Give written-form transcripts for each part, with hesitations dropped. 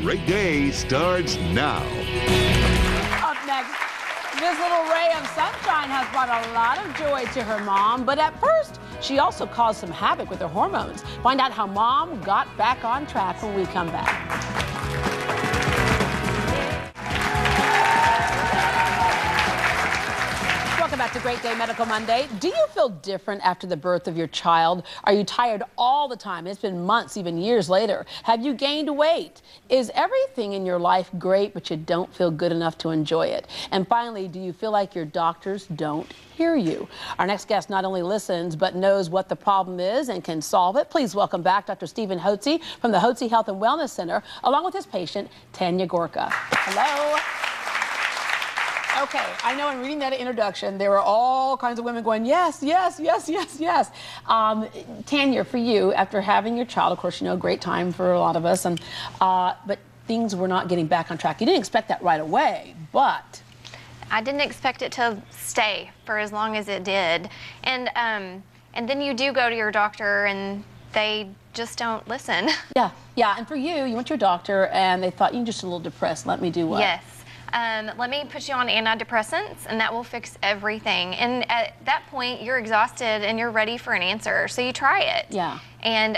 great day starts now. Up next, this little ray of sunshine has brought a lot of joy to her mom, but at first, she also caused some havoc with her hormones. Find out how mom got back on track when we come back. Welcome back to Great Day Medical Monday. Do you feel different after the birth of your child? Are you tired all the time? It's been months, even years later. Have you gained weight? Is everything in your life great, but you don't feel good enough to enjoy it? And finally, do you feel like your doctors don't hear you? Our next guest not only listens, but knows what the problem is and can solve it. Please welcome back Dr. Stephen Hotze from the Hotze Health and Wellness Center, along with his patient, Tanya Gorka. Hello. Okay, I know in reading that introduction, there were all kinds of women going, yes, yes, yes, yes, yes. Tanya, for you, after having your child, of course, you know, great time for a lot of us, and but things were not getting back on track. You didn't expect that right away, but... I didn't expect it to stay for as long as it did. And then you do go to your doctor, and they just don't listen. Yeah, yeah, and for you, you went to your doctor, and they thought, you're just a little depressed, let me do what? Yes. Let me put you on antidepressants, and that will fix everything. And at that point, you're exhausted and you're ready for an answer, so you try it. Yeah. And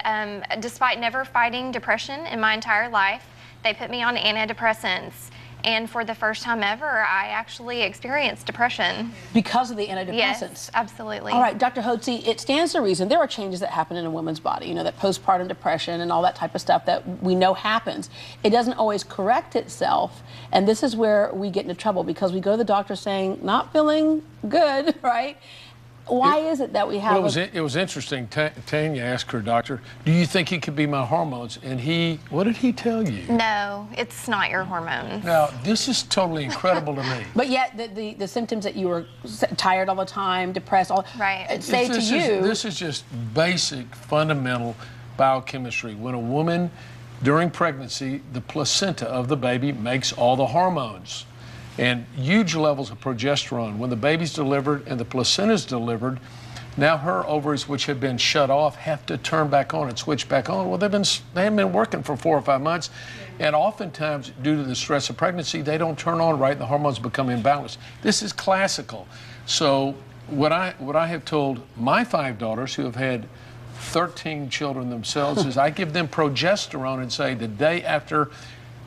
despite never fighting depression in my entire life, they put me on antidepressants. And for the first time ever, I actually experienced depression. Because of the antidepressants? Yes, absolutely. All right, Dr. Hotze, it stands to reason there are changes that happen in a woman's body, you know, that postpartum depression and all that type of stuff that we know happens. It doesn't always correct itself, and this is where we get into trouble because we go to the doctor saying, not feeling good, right? Why is it that we have... Well, it was interesting. Tanya asked her doctor, do you think it could be my hormones? And what did he tell you? No, it's not your hormones. Now, this is totally incredible to me. But yet, the symptoms that you were tired all the time, depressed, all right. Say to you... This is just basic, fundamental biochemistry. When a woman, during pregnancy, the placenta of the baby makes all the hormones. And huge levels of progesterone. When the baby's delivered and the placenta's delivered, now her ovaries, which have been shut off, have to turn back on and switch back on. Well, they haven't been working for 4 or 5 months, and oftentimes, due to the stress of pregnancy, they don't turn on right, and the hormones become imbalanced. This is classical. So what I have told my 5 daughters, who have had 13 children themselves, is I give them progesterone and say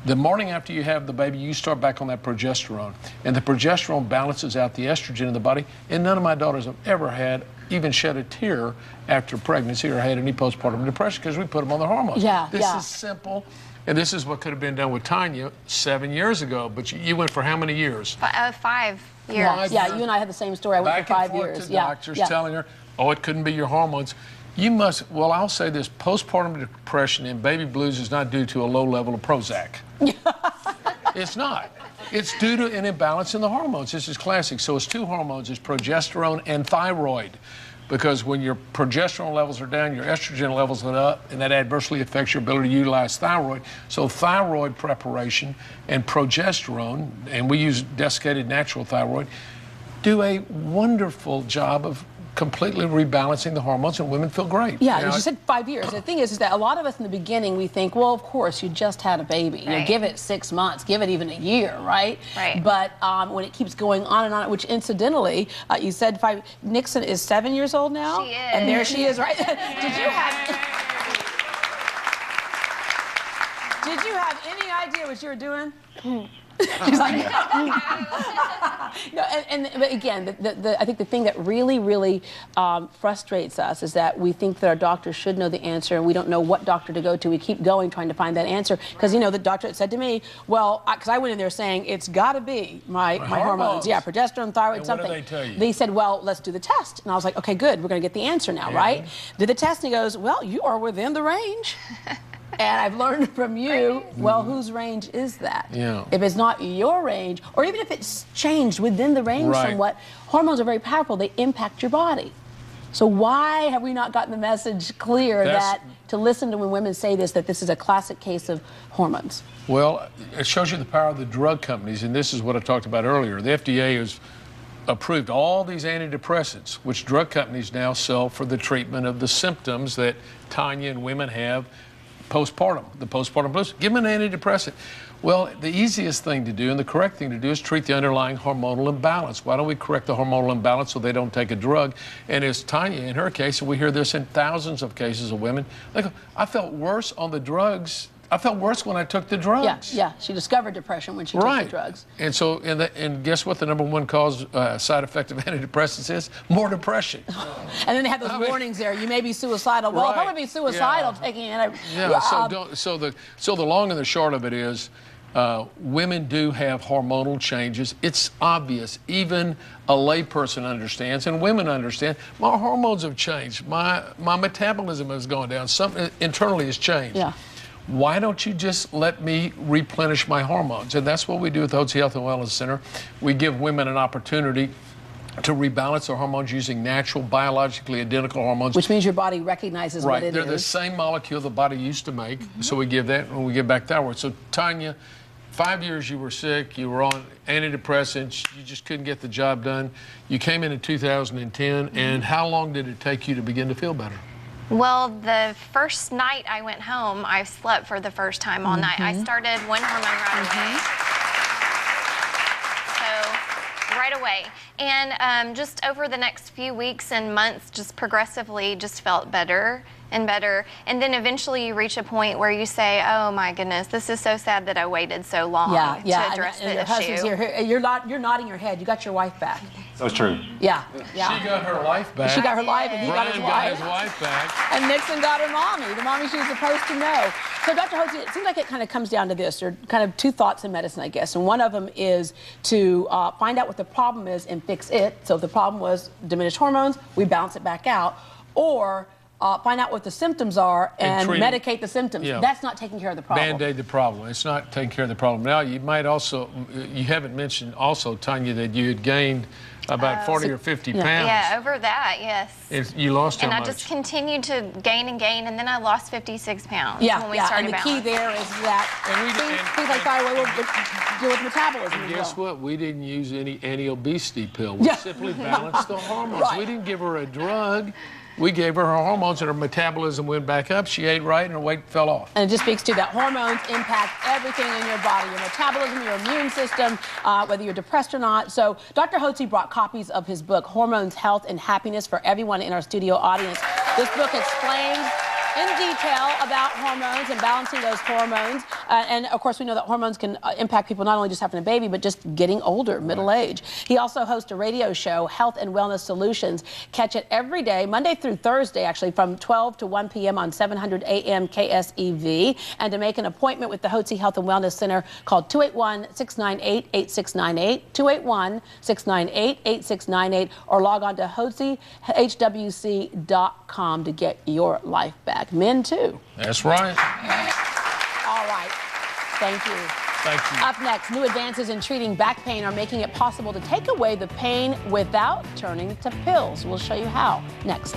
the morning after you have the baby, you start back on that progesterone. And the progesterone balances out the estrogen in the body. And none of my daughters have ever even shed a tear after pregnancy or had any postpartum depression because we put them on the hormones. Yeah, this is simple. And this is what could have been done with Tanya 7 years ago. But you went for how many years? 5 years. Yeah, you and I had the same story. I went for 5 years. Back and forth to doctors telling her, oh, it couldn't be your hormones. You must, well, I'll say this, postpartum depression and baby blues is not due to a low level of Prozac. It's not. It's due to an imbalance in the hormones. This is classic. So it's 2 hormones, it's progesterone and thyroid. Because when your progesterone levels are down, your estrogen levels are up, and that adversely affects your ability to utilize thyroid. So thyroid preparation and progesterone, and we use desiccated natural thyroid, do a wonderful job of completely rebalancing the hormones, and women feel great. Yeah, you said 5 years. The thing is that a lot of us in the beginning, we think, well, of course, you just had a baby. Right. You know, give it 6 months, give it even a year, right? Right. But when it keeps going on and on, which incidentally, you said Nixon is 7 years old now? She is. And there she is, right? Did you have any idea what you were doing? She's like, no, but again, I think the thing that really frustrates us is that we think that our doctors should know the answer, and we don't know what doctor to go to. We keep going trying to find that answer because, you know, the doctor said to me, well, because I went in there saying it's got to be my hormones. Yeah, progesterone, thyroid, and something. What did they tell you? They said, well, let's do the test. And I was like, okay, good. We're going to get the answer now, right? Did the test, and he goes, well, you are within the range. And I've learned from you, well, whose range is that? Yeah. If it's not your range, or even if it's changed within the range somewhat, hormones are very powerful. They impact your body. So why have we not gotten the message clear that to listen to when women say this, that this is a classic case of hormones? Well, it shows you the power of the drug companies, and this is what I talked about earlier. The FDA has approved all these antidepressants, which drug companies now sell for the treatment of the symptoms that Tanya and women have postpartum, the postpartum blues. Give them an antidepressant. Well, the easiest thing to do and the correct thing to do is treat the underlying hormonal imbalance. Why don't we correct the hormonal imbalance so they don't take a drug? And as Tanya, in her case, and we hear this in thousands of cases of women, they go, I felt worse on the drugs. I felt worse when I took the drugs. Yeah. She discovered depression when she took the drugs. And so, and guess what the #1 cause side effect of antidepressants is? More depression. And then they have those warnings there. You may be suicidal. Well, I'll probably be suicidal taking antidepressants. So the long and the short of it is, women do have hormonal changes. It's obvious. Even a layperson understands, and women understand. My hormones have changed. My metabolism has gone down. Something internally has changed. Yeah. Why don't you just let me replenish my hormones? And that's what we do at the Hotze Health and Wellness Center. We give women an opportunity to rebalance their hormones using natural, biologically identical hormones. Which means your body recognizes what it is. They're the same molecule the body used to make, so we give that and we give back that. So Tanya, 5 years you were sick, you were on antidepressants, you just couldn't get the job done. You came in 2010, and how long did it take you to begin to feel better? Well, the first night I went home, I slept for the first time all night. I started one hormone right away. And just over the next few weeks and months, just progressively just felt better and better. And then eventually you reach a point where you say, oh my goodness, this is so sad that I waited so long to address the your issue. husband's here. You're nodding your head. You got your wife back. That's true. Yeah. She got her life back. She got her life, and he got his wife. back. And Nixon got her mommy, the mommy she was supposed to know. So, Dr. Hotze, it seems like it kind of comes down to this. There are kind of two thoughts in medicine, I guess. And one of them is to find out what the problem is and fix it. So if the problem was diminished hormones, we balance it back out. Or find out what the symptoms are and medicate the symptoms. Yeah. That's not taking care of the problem. Band-aid the problem. It's not taking care of the problem. Now, you might also, you haven't mentioned also, Tanya, that you had gained about 40 or 50 pounds. Yeah, over that, yes. You lost how much? And I just continued to gain and gain, and then I lost 56 pounds when we started and the key there is that things like thyroid will deal with metabolism. And guess what? We didn't use any anti-obesity pill. We simply balanced the hormones. We didn't give her a drug. We gave her hormones, and her metabolism went back up. She ate right, and her weight fell off. And it just speaks to that hormones impact everything in your body, your metabolism, your immune system, whether you're depressed or not. So Dr. Hotze brought copies of his book, Hormones, Health, and Happiness, for everyone in our studio audience. This book explains in detail about hormones and balancing those hormones. And of course, we know that hormones can impact people not only just having a baby, but just getting older, middle age. He also hosts a radio show, Health and Wellness Solutions. Catch it every day, Monday through Thursday, actually, from 12 to 1 p.m. on 700 AM KSEV. And to make an appointment with the Hotze Health and Wellness Center, call 281-698-8698, 281-698-8698, or log on to hotzehwc.com to get your life back. Men, too. That's right. All right. Thank you. Thank you. Up next, new advances in treating back pain are making it possible to take away the pain without turning to pills. We'll show you how next.